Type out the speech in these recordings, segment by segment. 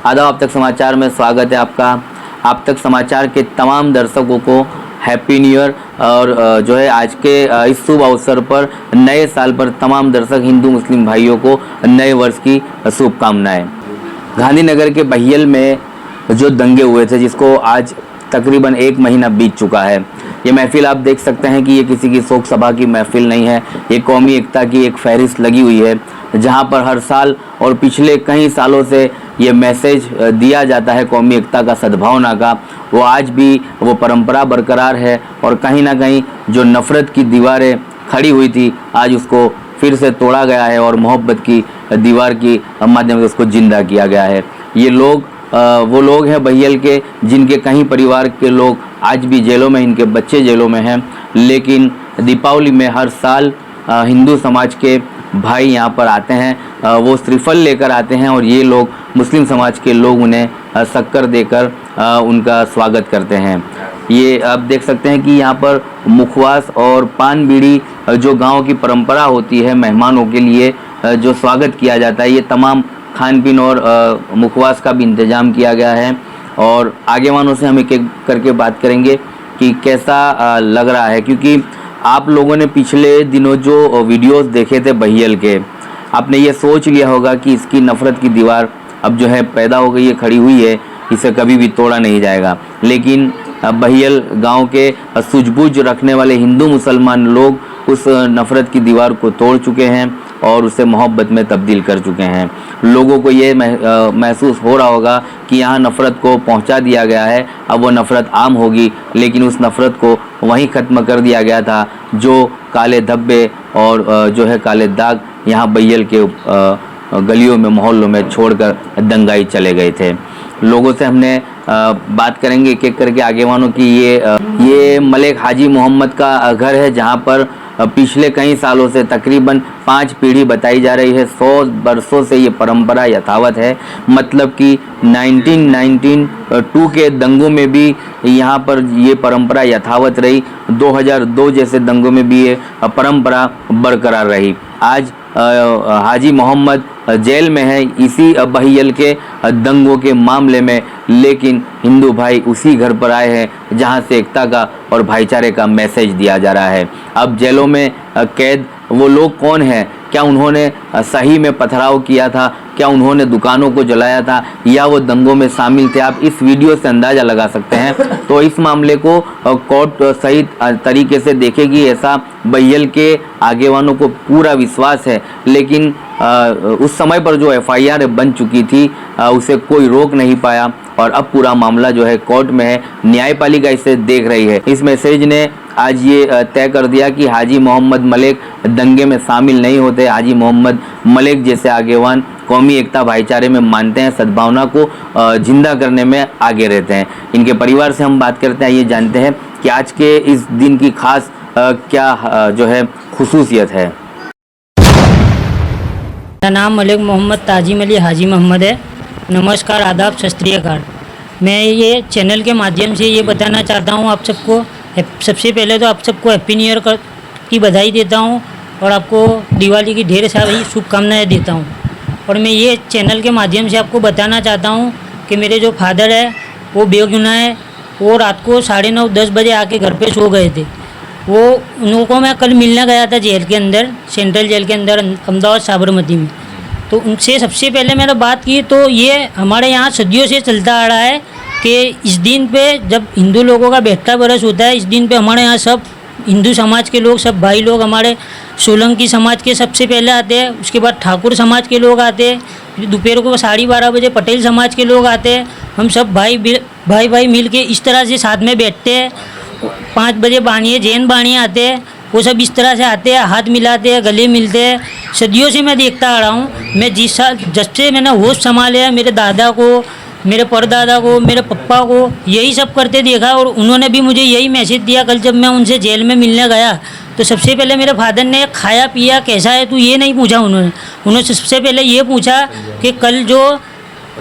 आदाब, आप तक समाचार में स्वागत है आपका। आप तक समाचार के तमाम दर्शकों को हैप्पी न्यू ईयर। और जो है आज के इस शुभ अवसर पर नए साल पर तमाम दर्शक हिंदू मुस्लिम भाइयों को नए वर्ष की शुभकामनाएं। गांधीनगर के बहियल में जो दंगे हुए थे, जिसको आज तकरीबन 1 महीना बीत चुका है, ये महफिल आप देख सकते हैं कि ये किसी की शोक सभा की महफिल नहीं है। ये कौमी एकता की एक फहरिस्त लगी हुई है, जहां पर हर साल और पिछले कई सालों से ये मैसेज दिया जाता है कौमी एकता का, सद्भावना का। वो आज भी वो परंपरा बरकरार है और कहीं ना कहीं जो नफ़रत की दीवारें खड़ी हुई थी, आज उसको फिर से तोड़ा गया है और मोहब्बत की दीवार की माध्यम से उसको जिंदा किया गया है। ये लोग वो लोग हैं बहियल के, जिनके कहीं परिवार के लोग आज भी जेलों में, इनके बच्चे जेलों में हैं। लेकिन दीपावली में हर साल हिंदू समाज के भाई यहाँ पर आते हैं, वो श्रीफल लेकर आते हैं और ये लोग मुस्लिम समाज के लोग उन्हें शक्कर देकर उनका स्वागत करते हैं। ये आप देख सकते हैं कि यहाँ पर मुखवास और पान बीड़ी जो गांव की परंपरा होती है, मेहमानों के लिए जो स्वागत किया जाता है, ये तमाम खान पीन और मुखवास का भी इंतज़ाम किया गया है। और आगे वालों से हम एक एक करके बात करेंगे कि कैसा लग रहा है, क्योंकि आप लोगों ने पिछले दिनों जो वीडियोस देखे थे बहियल के, आपने ये सोच लिया होगा कि इसकी नफ़रत की दीवार अब जो है पैदा हो गई है, खड़ी हुई है, इसे कभी भी तोड़ा नहीं जाएगा। लेकिन बहियल गांव के सूझबूझ रखने वाले हिंदू मुसलमान लोग उस नफ़रत की दीवार को तोड़ चुके हैं और उसे मोहब्बत में तब्दील कर चुके हैं। लोगों को ये महसूस हो रहा होगा कि यहाँ नफ़रत को पहुँचा दिया गया है, अब वो नफ़रत आम होगी, लेकिन उस नफ़रत को वहीं ख़त्म कर दिया गया था जो काले धब्बे और जो है काले दाग यहाँ बहियल के गलियों में, मोहल्लों में छोड़कर दंगाई चले गए थे। लोगों से हमने बात करेंगे एक एक करके आगे वालों की। ये मलिक हाजी मोहम्मद का घर है, जहाँ पर पिछले कई सालों से तकरीबन 5 पीढ़ी बताई जा रही है। 100 बरसों से ये परंपरा यथावत है। मतलब कि 1992 के दंगों में भी यहाँ पर ये परंपरा यथावत रही, 2002 जैसे दंगों में भी ये परंपरा बरकरार रही। आज हाजी मोहम्मद जेल में है इसी बहियल के दंगों के मामले में, लेकिन हिंदू भाई उसी घर पर आए हैं जहां से एकता का और भाईचारे का मैसेज दिया जा रहा है। अब जेलों में कैद वो लोग कौन हैं? क्या उन्होंने सही में पथराव किया था? क्या उन्होंने दुकानों को जलाया था, या वो दंगों में शामिल थे? आप इस वीडियो से अंदाज़ा लगा सकते हैं। तो इस मामले को कोर्ट सही तरीके से देखेगी, ऐसा बहियल के आगेवानों को पूरा विश्वास है। लेकिन उस समय पर जो FIR बन चुकी थी, उसे कोई रोक नहीं पाया और अब पूरा मामला जो है कोर्ट में है, न्यायपालिका इसे देख रही है। इस मैसेज ने आज ये तय कर दिया कि हाजी मोहम्मद मलिक दंगे में शामिल नहीं होते। हाजी मोहम्मद मलिक जैसे आगेवान कौमी एकता भाईचारे में मानते हैं, सद्भावना को जिंदा करने में आगे रहते हैं। इनके परिवार से हम बात करते हैं, ये जानते हैं कि आज के इस दिन की खास क्या जो है खुसूसियत है। मेरा नाम मलिक मोहम्मद ताजिम अली हाजी मोहम्मद है। नमस्कार, आदाब, सत श्री अकाल। मैं ये चैनल के माध्यम से ये बताना चाहता हूँ आप सबको, सबसे पहले तो आप सबको हैप्पी न्यू ईयर की बधाई देता हूँ और आपको दिवाली की ढेर सारी शुभकामनाएं देता हूँ। और मैं ये चैनल के माध्यम से आपको बताना चाहता हूँ कि मेरे जो फादर है वो बेगुनाह है। वो रात को 9:30-10 बजे आके घर पे सो गए थे। वो उनको मैं कल मिलने गया था जेल के अंदर, सेंट्रल जेल के अंदर, अहमदाबाद साबरमती में। तो उनसे सबसे पहले मैंने बात की, तो ये हमारे यहाँ सदियों से चलता आ रहा है कि इस दिन पे जब हिंदू लोगों का 72 बरस होता है, इस दिन पे हमारे यहाँ सब हिंदू समाज के लोग, सब भाई लोग, हमारे सोलंकी समाज के सबसे पहले आते हैं, उसके बाद ठाकुर समाज के लोग आते हैं, दोपहर को 12:30 बजे पटेल समाज के लोग आते हैं। हम सब भाई मिल के इस तरह से साथ में बैठते हैं। 5 बजे बानिए, जैन बानिए आते हैं, वो सब इस तरह से आते हैं, हाथ मिलाते हैं, गले मिलते हैं। सदियों से मैं देखता आ रहा हूँ। मैं जिस साल जब से मैंने होश संभाले है, मेरे दादा को, मेरे परदादा को, मेरे पप्पा को यही सब करते देखा और उन्होंने भी मुझे यही मैसेज दिया। कल जब मैं उनसे जेल में मिलने गया तो सबसे पहले मेरे फादर ने खाया पिया कैसा है तू, ये नहीं पूछा उन्होंने सबसे पहले ये पूछा कि कल जो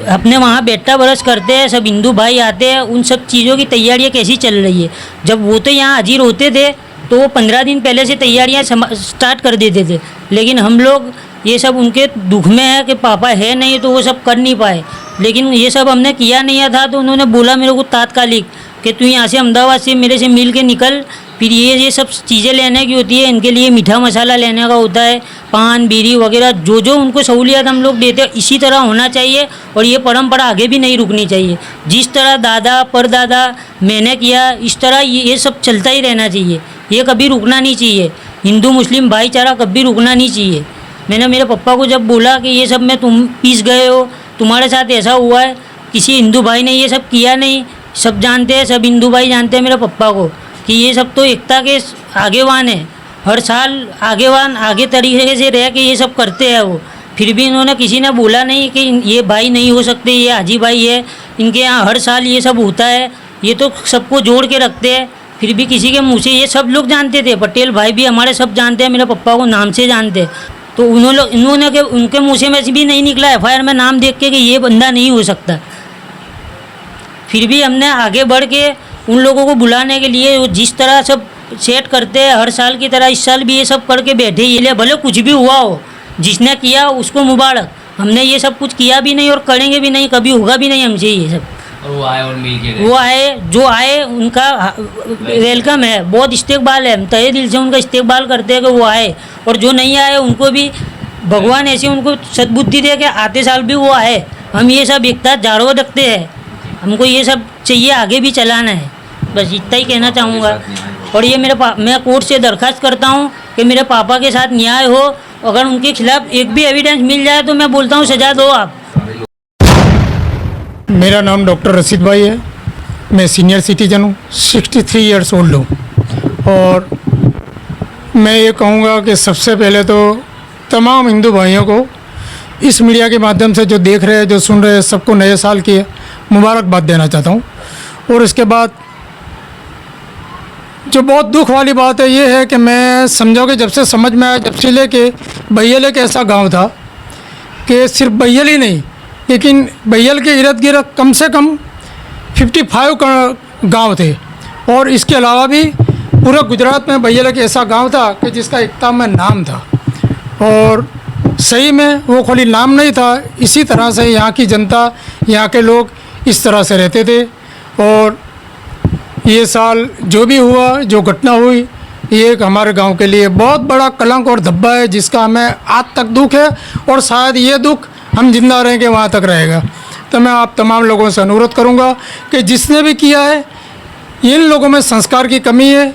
अपने वहाँ 72 बरस करते हैं, सब हिंदू भाई आते हैं, उन सब चीज़ों की तैयारियाँ कैसी चल रही है। जब वो तो यहाँ हाजिर होते थे तो वो 15 दिन पहले से तैयारियाँ स्टार्ट कर देते थे, लेकिन हम लोग ये सब उनके दुख में है कि पापा है नहीं तो वो सब कर नहीं पाए। लेकिन ये सब हमने किया नहीं था, तो उन्होंने बोला मेरे को तात्कालिक कि तू यहाँ से अहमदाबाद से मेरे से मिल के निकल, फिर ये सब चीज़ें लेने की होती है, इनके लिए मीठा मसाला लेने का होता है, पान बीड़ी वगैरह जो जो उनको सहूलियत हम लोग देते हैं, इसी तरह होना चाहिए। और ये परंपरा आगे भी नहीं रुकनी चाहिए। जिस तरह दादा परदादा मैंने किया, इस तरह ये सब चलता ही रहना चाहिए। ये कभी रुकना नहीं चाहिए। हिंदू मुस्लिम भाईचारा कभी रुकना नहीं चाहिए। मैंने मेरे पापा को जब बोला कि ये सब में तुम पीस गए हो, तुम्हारे साथ ऐसा हुआ है, किसी हिंदू भाई ने ये सब किया नहीं, सब जानते हैं, सब हिंदू भाई जानते हैं मेरे पापा को कि ये सब तो एकता के आगेवान है, हर साल आगेवान आगे तरीके से रह के ये सब करते हैं वो। फिर भी इन्होंने किसी ने बोला नहीं कि ये भाई नहीं हो सकते, ये हाजी भाई है, इनके यहाँ हर साल ये सब होता है, ये तो सबको जोड़ के रखते हैं। फिर भी किसी के मुँह से ये सब लोग जानते थे, पटेल भाई भी हमारे सब जानते हैं, मेरे पापा को नाम से जानते हैं, तो इन्होंने के उनके मुँह से में भी नहीं निकला FIR में नाम देख के कि ये बंदा नहीं हो सकता। फिर भी हमने आगे बढ़ के उन लोगों को बुलाने के लिए वो जिस तरह सब सेट करते हैं हर साल की तरह इस साल भी ये सब करके बैठे ही ले, भले कुछ भी हुआ हो, जिसने किया उसको मुबारक। हमने ये सब कुछ किया भी नहीं और करेंगे भी नहीं, कभी होगा भी नहीं हमसे ये सब। और वो आए और मिल के गए। वो आए, जो आए उनका वेलकम है, बहुत इस्तेकबाल है, हम तहे दिल से उनका इस्तेकबाल करते हैं कि वो आए। और जो नहीं आए उनको भी भगवान ऐसे उनको सद्बुद्धि दे के आते साल भी वो आए। हम ये सब एकता जाड़वा रखते हैं, हमको ये सब चाहिए, आगे भी चलाना है, बस इतना ही कहना चाहूँगा। और ये मैं कोर्ट से दरख्वास्त करता हूँ कि मेरे पापा के साथ न्याय हो, अगर उनके खिलाफ एक भी एविडेंस मिल जाए तो मैं बोलता हूँ सजा दो आप। मेरा नाम डॉक्टर रशीद भाई है, मैं सीनियर सिटीजन हूँ, 63 ईयर्स ओल्ड हूँ। और मैं ये कहूँगा कि सबसे पहले तो तमाम हिंदू भाइयों को इस मीडिया के माध्यम से जो देख रहे हैं, जो सुन रहे हैं, सबको नए साल की मुबारकबाद देना चाहता हूँ। और इसके बाद जो बहुत दुख वाली बात है ये है कि मैं समझो कि जब से समझ में आया, जब से लेके बहियल एक ऐसा गांव था कि सिर्फ बहियल ही नहीं, लेकिन बहियल के इर्द गिर्द कम से कम 55 गांव थे। और इसके अलावा भी पूरे गुजरात में बहियल एक ऐसा गांव था कि जिसका एकता में नाम था। और सही में वो खाली नाम नहीं था, इसी तरह से यहाँ की जनता, यहाँ के लोग इस तरह से रहते थे। और ये साल जो भी हुआ, जो घटना हुई, ये एक हमारे गांव के लिए बहुत बड़ा कलंक और धब्बा है, जिसका हमें आज तक दुख है और शायद ये दुख हम जिंदा रहेंगे वहाँ तक रहेगा। तो मैं आप तमाम लोगों से अनुरोध करूँगा कि जिसने भी किया है, इन लोगों में संस्कार की कमी है।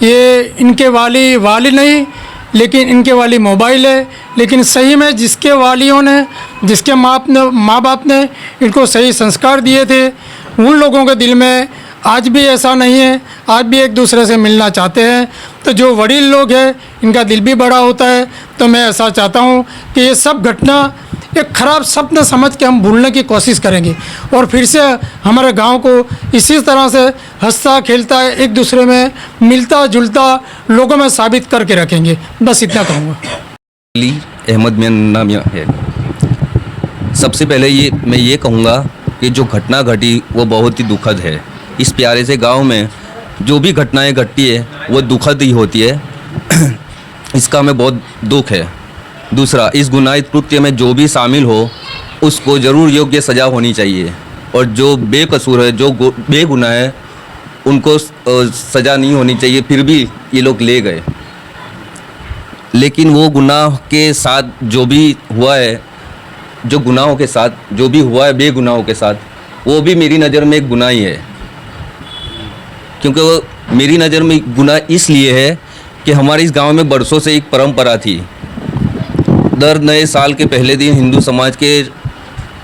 ये इनके वाली नहीं, लेकिन इनके वाली मोबाइल है। लेकिन सही में जिसके वालियों ने, जिसके माँ बाप ने इनको सही संस्कार दिए थे, उन लोगों के दिल में आज भी ऐसा नहीं है, आज भी एक दूसरे से मिलना चाहते हैं। तो जो वडील लोग हैं, इनका दिल भी बड़ा होता है। तो मैं ऐसा चाहता हूँ कि ये सब घटना एक ख़राब सपना समझ के हम भूलने की कोशिश करेंगे और फिर से हमारे गांव को इसी तरह से हंसता खेलता एक दूसरे में मिलता जुलता लोगों में साबित करके रखेंगे। बस इतना कहूँगा। अली अहमद मेरा नाम है। सबसे पहले मैं ये कहूँगा कि जो घटना घटी वो बहुत ही दुखद है। इस प्यारे से गांव में जो भी घटनाएं घटती है वो दुखद ही होती है। इसका हमें बहुत दुख है। दूसरा, इस गुनाह कृत्य में जो भी शामिल हो उसको ज़रूर योग्य सज़ा होनी चाहिए और जो बेकसूर है, जो बेगुनाह है, उनको सज़ा नहीं होनी चाहिए। फिर भी ये लोग ले गए, लेकिन वो गुनाह के साथ जो भी हुआ है, जो गुनाहों के साथ जो भी हुआ है बेगुनाहों के साथ, वो भी मेरी नज़र में एक गुनाह ही है। क्योंकि वो मेरी नज़र में गुनाह इसलिए है कि हमारे इस गांव में बरसों से एक परंपरा थी। दर नए साल के पहले दिन हिंदू समाज के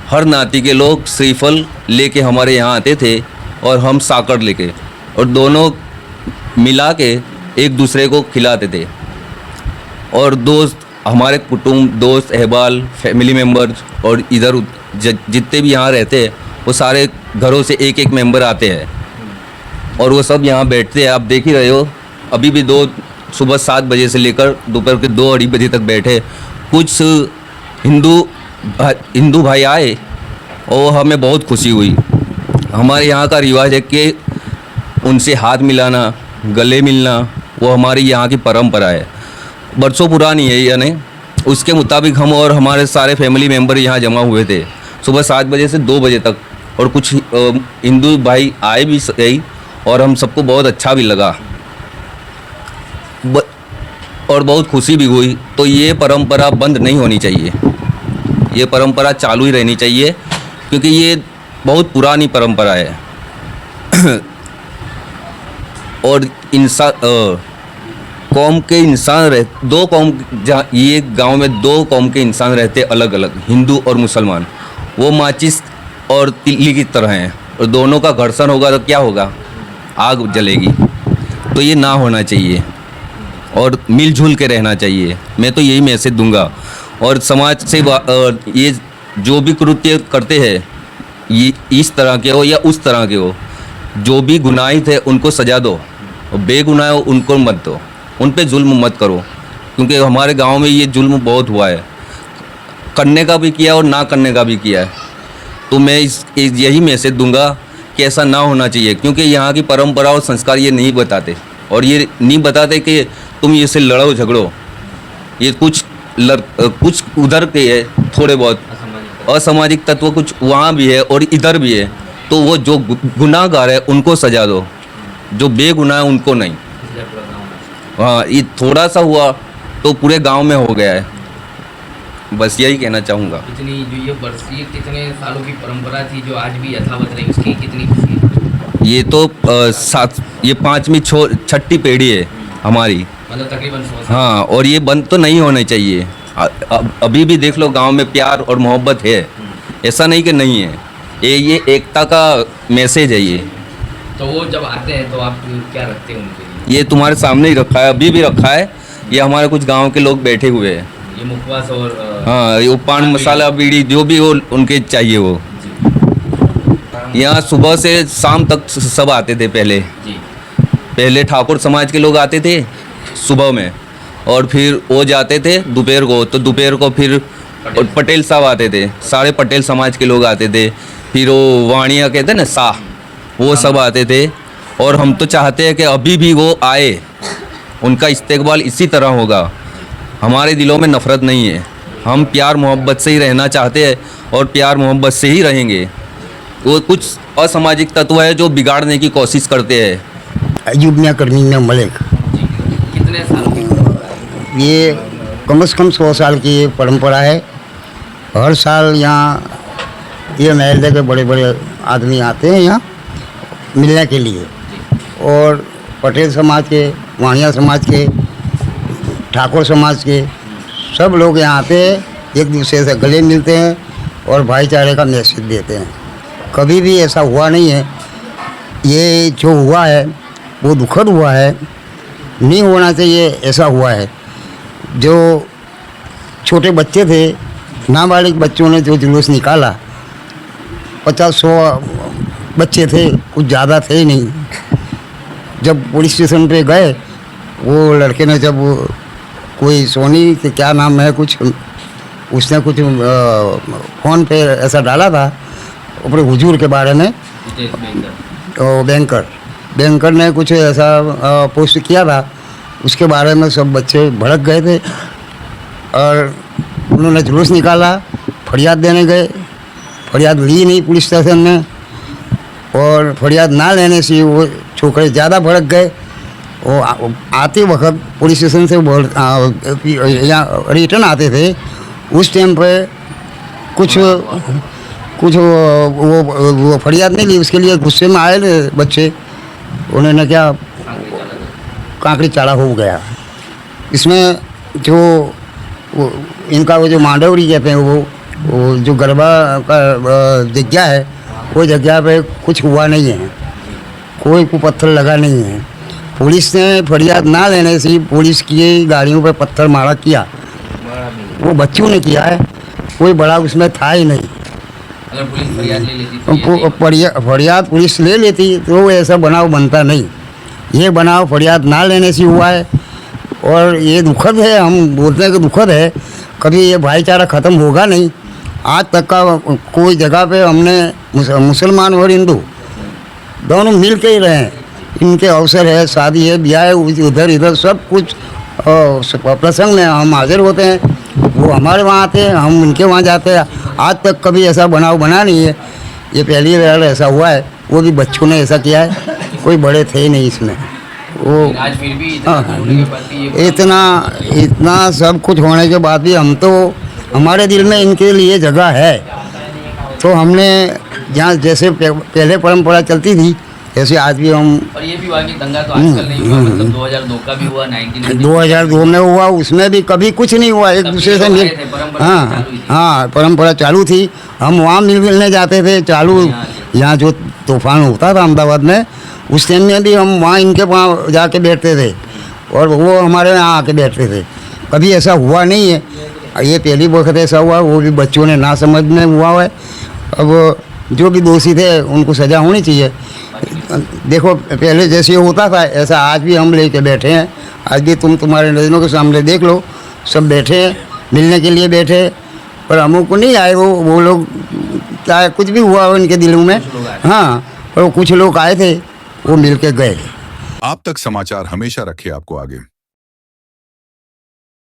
हर नाती के लोग श्रीफल लेके हमारे यहाँ आते थे और हम साकर लेके, और दोनों मिला के एक दूसरे को खिलाते थे। और दोस्त, हमारे कुटुंब, दोस्त, अहबाल, फैमिली मेम्बर्स और इधर जितने भी यहाँ रहते हैं वो सारे घरों से एक एक मेंबर आते हैं और वो सब यहाँ बैठते हैं। आप देख ही रहे हो, अभी भी सुबह 7 बजे से लेकर दोपहर के 2-2:30 बजे तक बैठे। कुछ हिंदू भाई आए और हमें बहुत खुशी हुई। हमारे यहाँ का रिवाज है कि उनसे हाथ मिलाना, गले मिलना, वो हमारी यहाँ की परंपरा है, बरसों पुरानी है। यानी उसके मुताबिक हम और हमारे सारे फैमिली मेम्बर यहाँ जमा हुए थे। सुबह 7 बजे से 2 बजे तक, और कुछ हिंदू भाई आए भी सही, और हम सबको बहुत अच्छा भी लगा और बहुत खुशी भी हुई। तो ये परंपरा बंद नहीं होनी चाहिए, ये परंपरा चालू ही रहनी चाहिए, क्योंकि ये बहुत पुरानी परंपरा है। और कौम के इंसान रह दो कौम, जहाँ ये गांव में 2 कौम के इंसान रहते अलग अलग, हिंदू और मुसलमान, वो माचिस और तिल्ली की तरह हैं, और दोनों का घर्षण होगा तो क्या होगा, आग जलेगी। तो ये ना होना चाहिए और मिलजुल के रहना चाहिए। मैं तो यही मैसेज दूंगा। और समाज से ये जो भी कृत्य करते हैं, ये इस तरह के हो या उस तरह के हो, जो भी गुनाहित है उनको सजा दो, और बेगुनाह हो उनको मत दो, उन पे जुल्म मत करो, क्योंकि हमारे गांव में ये जुल्म बहुत हुआ है, करने का भी किया और ना करने का भी किया है। तो मैं यही मैसेज दूंगा कि ऐसा ना होना चाहिए, क्योंकि यहाँ की परंपरा और संस्कार ये नहीं बताते, और ये नहीं बताते कि तुम ये से लड़ो झगड़ो। ये कुछ उधर के है, थोड़े बहुत असामाजिक तत्व कुछ वहाँ भी है और इधर भी है। तो वो जो गुनाहगार है उनको सजा दो, जो बेगुनाह है उनको नहीं। हाँ, ये थोड़ा सा हुआ तो पूरे गांव में हो गया है, बस यही कहना चाहूँगा। कितनी जो ये वर्षीय कितने सालों की परंपरा थी जो आज भी यथावत रही, उसकी कितनी खुशी है। ये तो 5वीं 6ठी पीढ़ी है हमारी, मतलब तकरीबन 100 साल। हाँ, और ये बंद तो नहीं होने चाहिए। अभी भी देख लो गांव में प्यार और मोहब्बत है, ऐसा नहीं कि नहीं है। ये एकता का मैसेज है ये। तो वो जब आते हैं तो आप क्या रखते हैं उनके लिए? ये तुम्हारे सामने ही रखा है, अभी भी रखा है। ये हमारे कुछ गांव के लोग बैठे हुए हैं। ये मुखवास और हाँ, ये पान मसाला बीड़ी जो भी हो उनके चाहिए वो। यहाँ सुबह से शाम तक सब आते थे पहले। पहले ठाकुर समाज के लोग आते थे सुबह में, और फिर वो जाते थे दोपहर को। तो दोपहर को फिर पटेल साहब आते थे, सारे पटेल समाज के लोग आते थे। फिर वो वाणिया कहते ना शाह, वो सब आते थे। और हम तो चाहते हैं कि अभी भी वो आए, उनका इस्तेकबाल इसी तरह होगा। हमारे दिलों में नफ़रत नहीं है, हम प्यार मोहब्बत से ही रहना चाहते हैं और प्यार मोहब्बत से ही रहेंगे। वो कुछ असामाजिक तत्व है जो बिगाड़ने की कोशिश करते हैं। अयूब मियाँ करमीना मलिक, कितने साल की? ये कम से कम 100 साल की ये परंपरा है। हर साल यहाँ ये महल्ले के बड़े बड़े आदमी आते हैं यहाँ मिलने के लिए, और पटेल समाज के, वाणिया समाज के, ठाकुर समाज के सब लोग यहाँ आते हैं, एक दूसरे से गले मिलते हैं और भाईचारे का मैसेज देते हैं। कभी भी ऐसा हुआ नहीं है। ये जो हुआ है वो दुखद हुआ है, नहीं होना चाहिए ऐसा हुआ है। जो छोटे बच्चे थे, नाबालिग बच्चों ने जो जुलूस निकाला, 50-100 बच्चे थे, कुछ ज़्यादा थे ही नहीं। जब पुलिस स्टेशन पे गए, वो लड़के ने जब कोई सोनी के क्या नाम है कुछ, उसने कुछ फ़ोन पे ऐसा डाला था अपने हुजूर के बारे में, और बैंकर ने कुछ ऐसा पोस्ट किया था, उसके बारे में सब बच्चे भड़क गए थे और उन्होंने जुलूस निकाला। फरियाद देने गए, फरियाद ली नहीं पुलिस स्टेशन में, और फरियाद ना लेने से वो छोकरे ज़्यादा भड़क गए। वो आते वक्त पुलिस स्टेशन से यहाँ रिटर्न आते थे, उस टाइम पे कुछ वो फरियाद नहीं ली, उसके लिए गुस्से में आए थे बच्चे। उन्होंने क्या कांकड़ी चाड़ा हो गया। इसमें जो इनका वो जो मांडवरी कहते हैं, वो जो गरबा का जगह है, वो जगह पे कुछ हुआ नहीं है, कोई पत्थर लगा नहीं है। पुलिस ने फरियाद ना लेने से पुलिस की गाड़ियों पे पत्थर मारा किया, वो बच्चों ने किया है, कोई बड़ा उसमें था ही नहीं। अगर पुलिस फरियाद ले लेती फरियाद पुलिस ले लेती तो ऐसा बनाव बनता नहीं। ये बनाव फरियाद ना लेने से हुआ है, और ये दुखद है। हम बोलते हैं कि दुखद है, कभी ये भाईचारा ख़त्म होगा नहीं। आज तक का कोई जगह पे हमने मुसलमान और हिंदू दोनों मिल के ही रहे। इनके अवसर है, शादी है, ब्याह है, उधर इधर सब कुछ प्रसंग में हम हाजिर होते हैं। वो हमारे वहाँ आते हैं, हम उनके वहाँ जाते हैं। आज तक कभी ऐसा बनाव बना नहीं है, ये पहली बार ऐसा हुआ है। वो भी बच्चों ने ऐसा किया है, कोई बड़े थे नहीं इसमें। वो आज फिर भी इतना होने के बाद भी ये इतना सब कुछ होने के बाद भी हम तो, हमारे दिल में इनके लिए जगह है। तो हमने जहाँ जैसे पहले परंपरा चलती थी ऐसे आज भी हम। और ये भी हुआ कि दंगा तो आजकल नहीं हुआ, मतलब 2002 का भी हुआ, 1990 2002 में हुआ, उसमें भी कभी कुछ नहीं हुआ, एक दूसरे से मिल। हाँ हाँ, परंपरा चालू थी, हम वहाँ मिलने जाते थे। चालू यहाँ जो तूफान होता था अहमदाबाद में, उस टाइम में भी हम वहाँ इनके वहाँ जाके बैठते थे और वो हमारे यहाँ आके बैठते थे। कभी ऐसा हुआ नहीं है, ये पहली वक्त ऐसा हुआ, वो भी बच्चों ने ना समझ में हुआ है। अब जो भी दोषी थे उनको सज़ा होनी चाहिए। देखो पहले जैसे होता था ऐसा आज भी हम लेके बैठे हैं। आज भी तुम्हारे नज़रों के सामने देख लो, सब बैठे हैं, मिलने के लिए बैठे, पर हमको नहीं आए वो लोग। चाहे कुछ भी हुआ हो इनके दिलों में, हाँ, पर कुछ लोग आए थे, वो मिल के गए। आप तक समाचार हमेशा रखे आपको आगे।